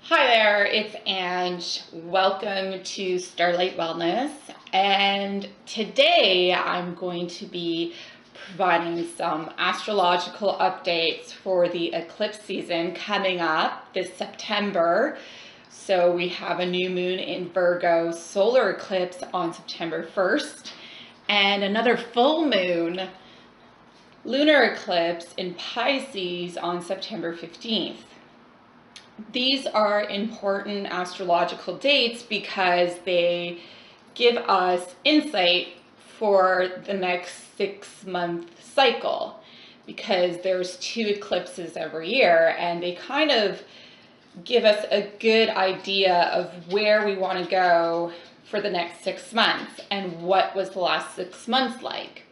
Hi there, it's Ange. Welcome to Starlight Wellness. And today I'm going to be providing some astrological updates for the eclipse season coming up this September. So we have a new moon in Virgo solar eclipse on September 1st and another full moon lunar eclipse in Pisces on September 15th. These are important astrological dates because they give us insight for the next 6-month cycle, because there's 2 eclipses every year and they kind of give us a good idea of where we want to go for the next 6 months and what was the last 6 months like.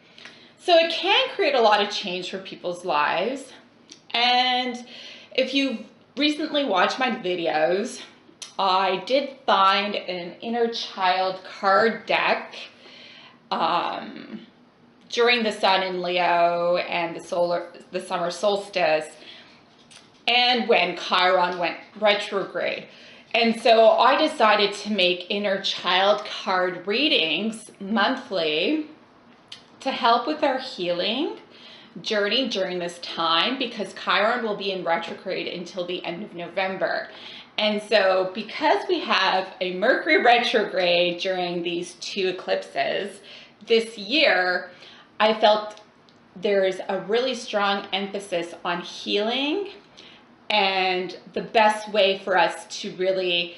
So it can create a lot of change for people's lives. And if you've recently watched my videos, I did find an inner child card deck during the sun in Leo and the summer solstice, and when Chiron went retrograde. And so I decided to make inner child card readings monthly to help with our healing journey during this time, because Chiron will be in retrograde until the end of November. And so because we have a Mercury retrograde during these 2 eclipses this year, I felt there's a really strong emphasis on healing, and the best way for us to really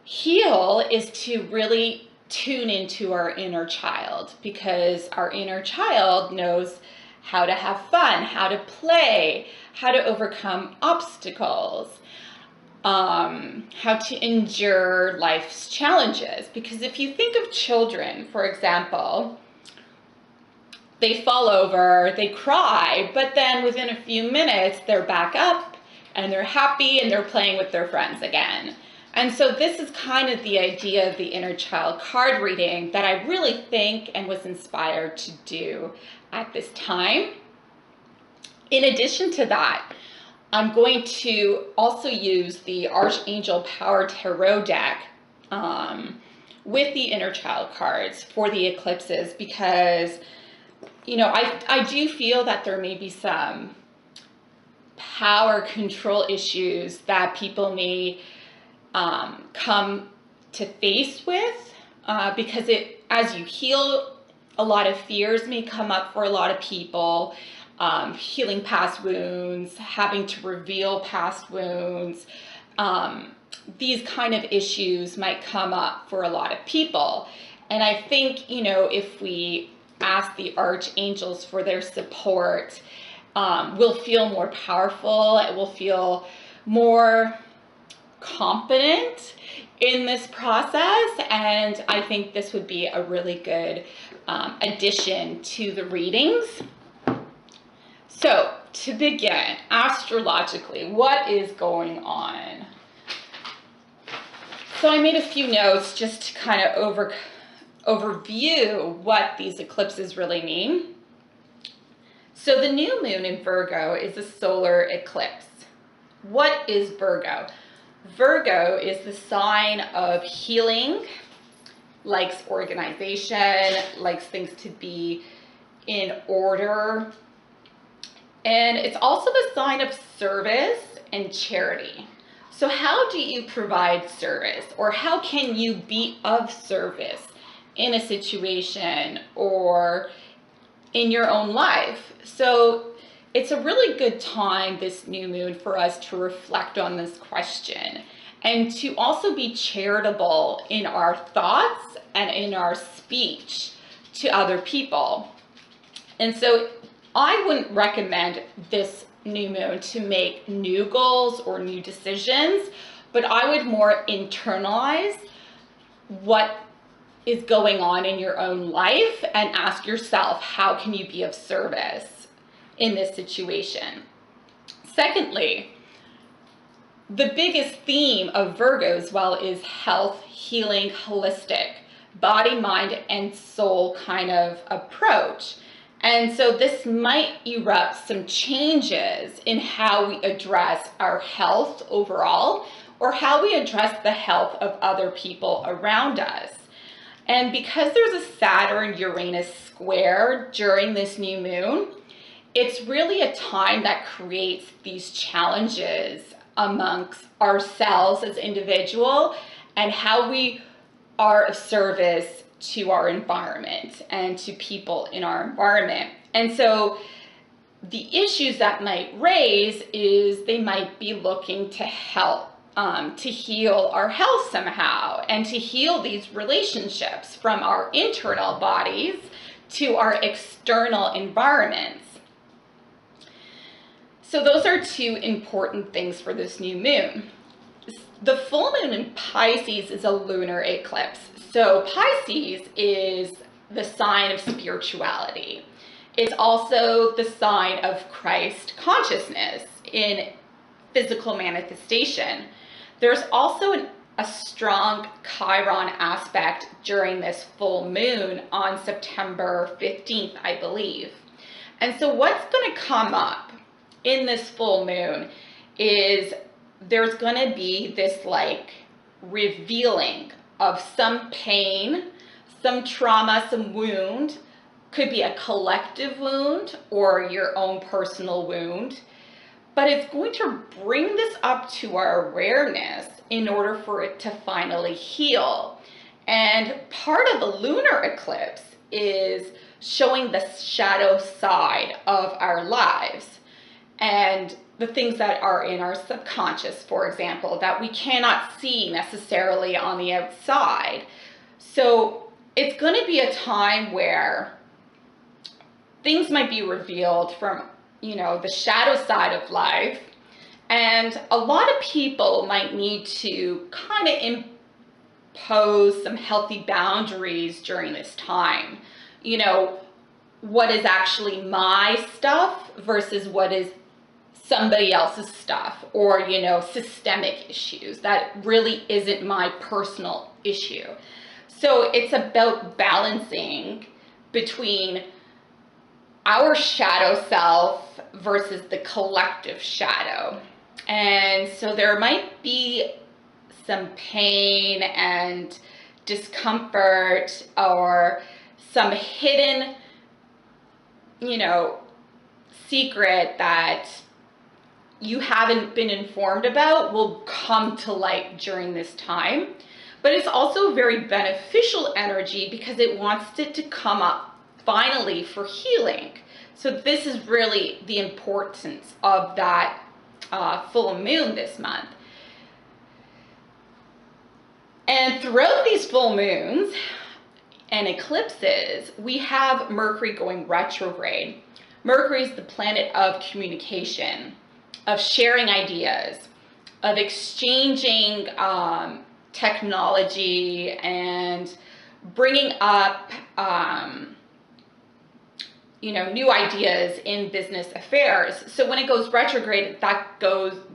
heal is to really tune into our inner child, because our inner child knows how to have fun, how to play, how to overcome obstacles, how to endure life's challenges. Because if you think of children, for example, they fall over, they cry, but then within a few minutes, they're back up and they're happy and they're playing with their friends again. And so this is kind of the idea of the inner child card reading that I really think and was inspired to do at this time. In addition to that, I'm going to also use the Archangel Power Tarot deck with the inner child cards for the eclipses, because, you know, I do feel that there may be some power control issues that people may come to face with, because as you heal, a lot of fears may come up for a lot of people, healing past wounds, having to reveal past wounds. These kind of issues might come up for a lot of people. And I think, you know, if we ask the archangels for their support, we'll feel more powerful, it will feel more confident in this process, and I think this would be a really good addition to the readings. So to begin, astrologically, what is going on? So I made a few notes just to kind of overview what these eclipses really mean. So the new moon in Virgo is a solar eclipse. What is Virgo? Virgo is the sign of healing, likes organization, likes things to be in order. And it's also the sign of service and charity. So how do you provide service, or how can you be of service in a situation or in your own life? So it's a really good time, this new moon, for us to reflect on this question and to also be charitable in our thoughts and in our speech to other people. And so I wouldn't recommend this new moon to make new goals or new decisions, but I would more internalize what is going on in your own life and ask yourself, how can you be of service in this situation? Secondly, the biggest theme of Virgo as well is health, healing, holistic, body, mind, and soul kind of approach. And so this might erupt some changes in how we address our health overall, or how we address the health of other people around us. And because there's a Saturn-Uranus square during this new moon, it's really a time that creates these challenges amongst ourselves as individuals and how we are of service to our environment and to people in our environment. And so the issues that might raise is they might be looking to help, to heal our health somehow, and to heal these relationships from our internal bodies to our external environments. So those are two important things for this new moon. The full moon in Pisces is a lunar eclipse. So Pisces is the sign of spirituality. It's also the sign of Christ consciousness in physical manifestation. There's also a strong Chiron aspect during this full moon on September 15th, I believe. And so what's going to come up in this full moon is there's going to be this like revealing of some pain, some trauma, some wound. Could be a collective wound or your own personal wound, but it's going to bring this up to our awareness in order for it to finally heal. And part of the lunar eclipse is showing the shadow side of our lives and the things that are in our subconscious, for example, that we cannot see necessarily on the outside. So it's going to be a time where things might be revealed from, the shadow side of life. And a lot of people might need to kind of impose some healthy boundaries during this time. What is actually my stuff versus what is somebody else's stuff, or, systemic issues that really isn't my personal issue. So it's about balancing between our shadow self versus the collective shadow. And so there might be some pain and discomfort or some hidden, secret that you haven't been informed about will come to light during this time. But it's also very beneficial energy because it wants it to come up finally for healing. So this is really the importance of that full moon this month. And throughout these full moons and eclipses, we have Mercury going retrograde. Mercury is the planet of communication, of sharing ideas, of exchanging technology and bringing up new ideas in business affairs. So when it goes retrograde, that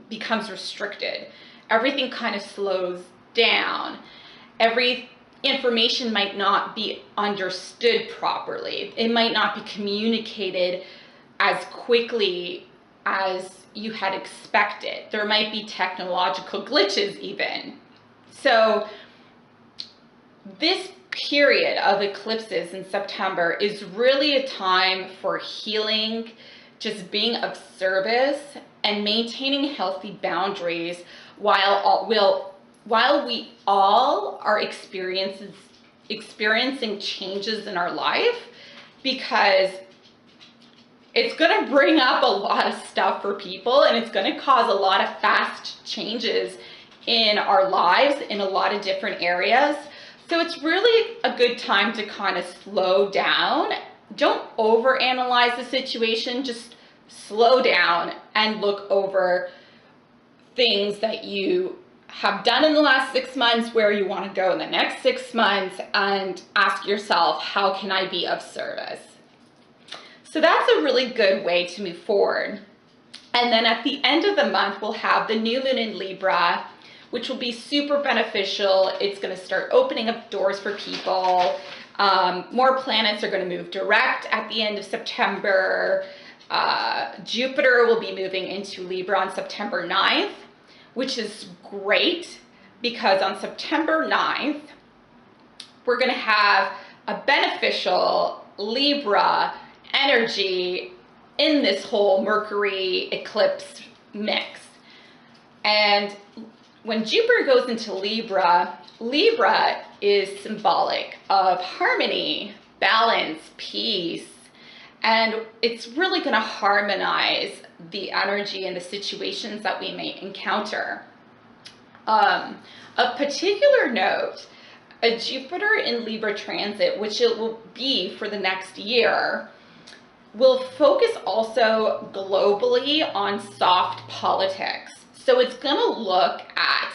becomes restricted. Everything kind of slows down. Every information might not be understood properly. It might not be communicated as quickly as you had expected. There might be technological glitches even. So this period of eclipses in September is really a time for healing, just being of service and maintaining healthy boundaries while we all are experiencing changes in our life, because it's going to bring up a lot of stuff for people and it's going to cause a lot of fast changes in our lives in a lot of different areas. So it's really a good time to kind of slow down. Don't overanalyze the situation, just slow down and look over things that you have done in the last 6 months, where you want to go in the next 6 months, and ask yourself, how can I be of service? So that's a really good way to move forward. And then at the end of the month, we'll have the new moon in Libra, which will be super beneficial. It's going to start opening up doors for people. More planets are going to move direct at the end of September. Jupiter will be moving into Libra on September 9th, which is great because on September 9th, we're going to have a beneficial Libra energy in this whole Mercury eclipse mix. And when Jupiter goes into Libra, Libra is symbolic of harmony, balance, peace, and it's really going to harmonize the energy and the situations that we may encounter. Of particular note, a Jupiter in Libra transit, which it will be for the next year, will focus also globally on soft politics. So it's going to look at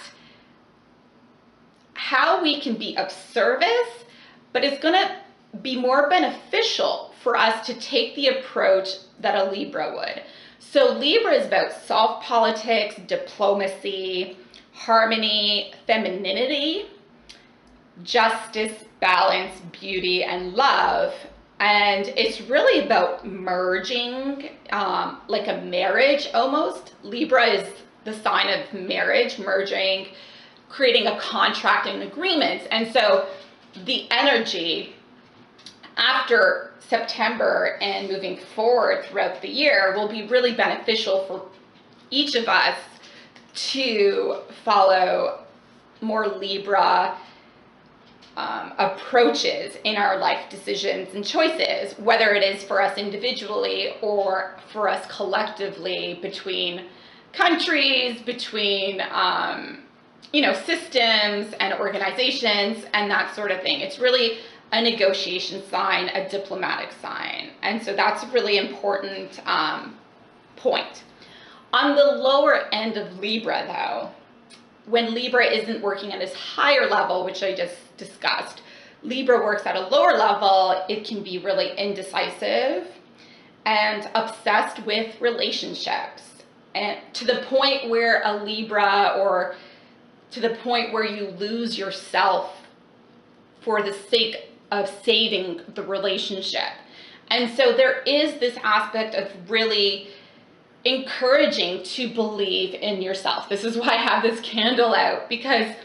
how we can be of service, but it's going to be more beneficial for us to take the approach that a Libra would. So Libra is about soft politics, diplomacy, harmony, femininity, justice, balance, beauty, and love. And it's really about merging, like a marriage almost. Libra is the sign of marriage, merging, creating a contract and agreement. And so the energy after September and moving forward throughout the year will be really beneficial for each of us to follow more Libra approaches in our life decisions and choices, whether it is for us individually or for us collectively, between countries, between systems and organizations and that sort of thing. It's really a negotiation sign, a diplomatic sign. And so that's a really important point. On the lower end of Libra though, when Libra isn't working at its higher level, which I just discussed, Libra works at a lower level, it can be really indecisive and obsessed with relationships. And to the point where a Libra, or to the point where you lose yourself for the sake of saving the relationship. And so there is this aspect of really encouraging to believe in yourself. This is why I have this candle out, because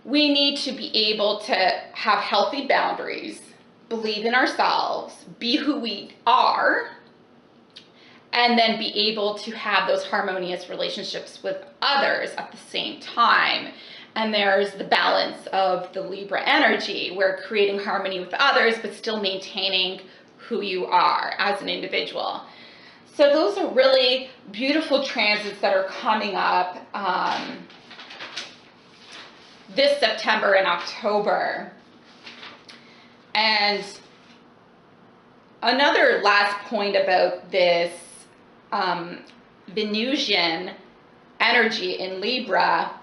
we need to be able to have healthy boundaries, believe in ourselves, be who we are, and then be able to have those harmonious relationships with others at the same time. And there's the balance of the Libra energy, where creating harmony with others, but still maintaining who you are as an individual. So those are really beautiful transits that are coming up this September and October. And another last point about this Venusian energy in Libra,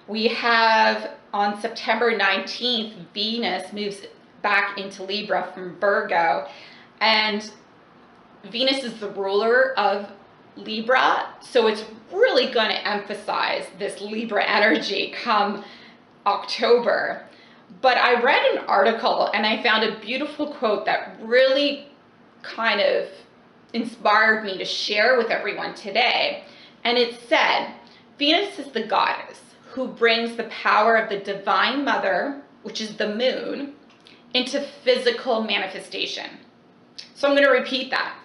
we have on September 19th, Venus moves back into Libra from Virgo, and Venus is the ruler of Libra, so it's really going to emphasize this Libra energy come October. But I read an article and I found a beautiful quote that really kind of inspired me to share with everyone today. And it said, Venus is the goddess who brings the power of the divine mother, which is the moon, into physical manifestation. So I'm going to repeat that.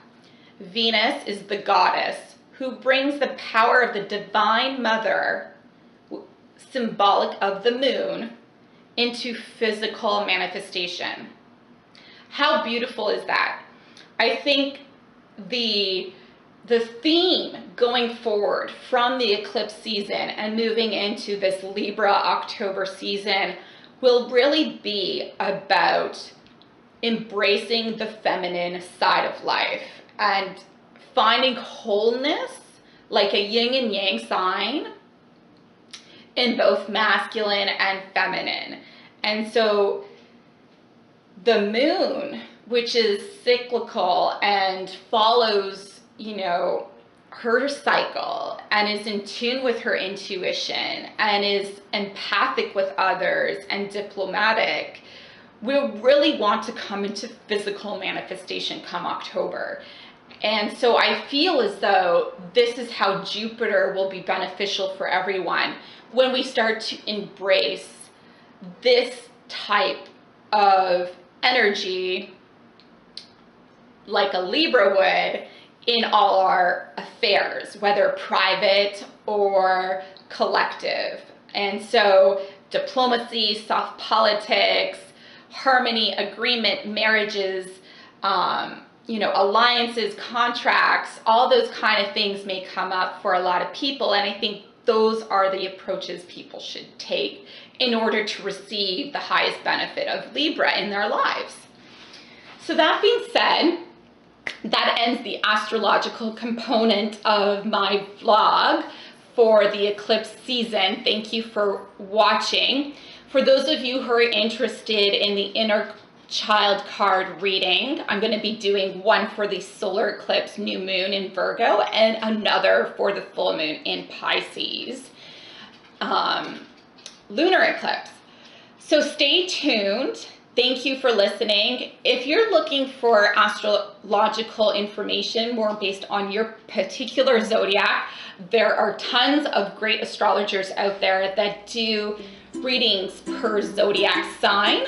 Venus is the goddess who brings the power of the divine mother, symbolic of the moon, into physical manifestation. How beautiful is that? I think the theme going forward from the eclipse season and moving into this Libra October season will really be about embracing the feminine side of life and finding wholeness, like a yin and yang sign, in both masculine and feminine. And so the moon, which is cyclical and follows, her cycle and is in tune with her intuition and is empathic with others and diplomatic, we'll really want to come into physical manifestation come October. And so I feel as though this is how Jupiter will be beneficial for everyone when we start to embrace this type of energy like a Libra would in all our affairs, whether private or collective. And so diplomacy, soft politics, harmony, agreement, marriages, alliances, contracts, all those kind of things may come up for a lot of people. And I think those are the approaches people should take in order to receive the highest benefit of Libra in their lives. So that being said, that ends the astrological component of my vlog for the eclipse season. Thank you for watching. For those of you who are interested in the inner child card reading, I'm going to be doing one for the solar eclipse new moon in Virgo and another for the full moon in Pisces lunar eclipse. So stay tuned. Thank you for listening. If you're looking for astrological information more based on your particular zodiac, there are tons of great astrologers out there that do readings per zodiac sign.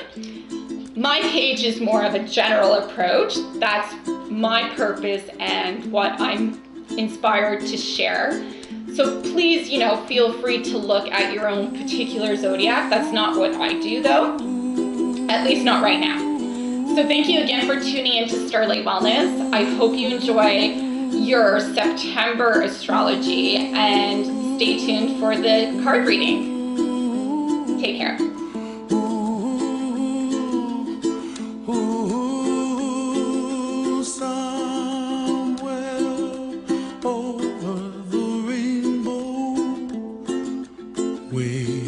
My page is more of a general approach. That's my purpose and what I'm inspired to share. So please, feel free to look at your own particular zodiac. That's not what I do though, at least not right now. So thank you again for tuning into Starlight Wellness. I hope you enjoy your September astrology and stay tuned for the card reading. Take care. Way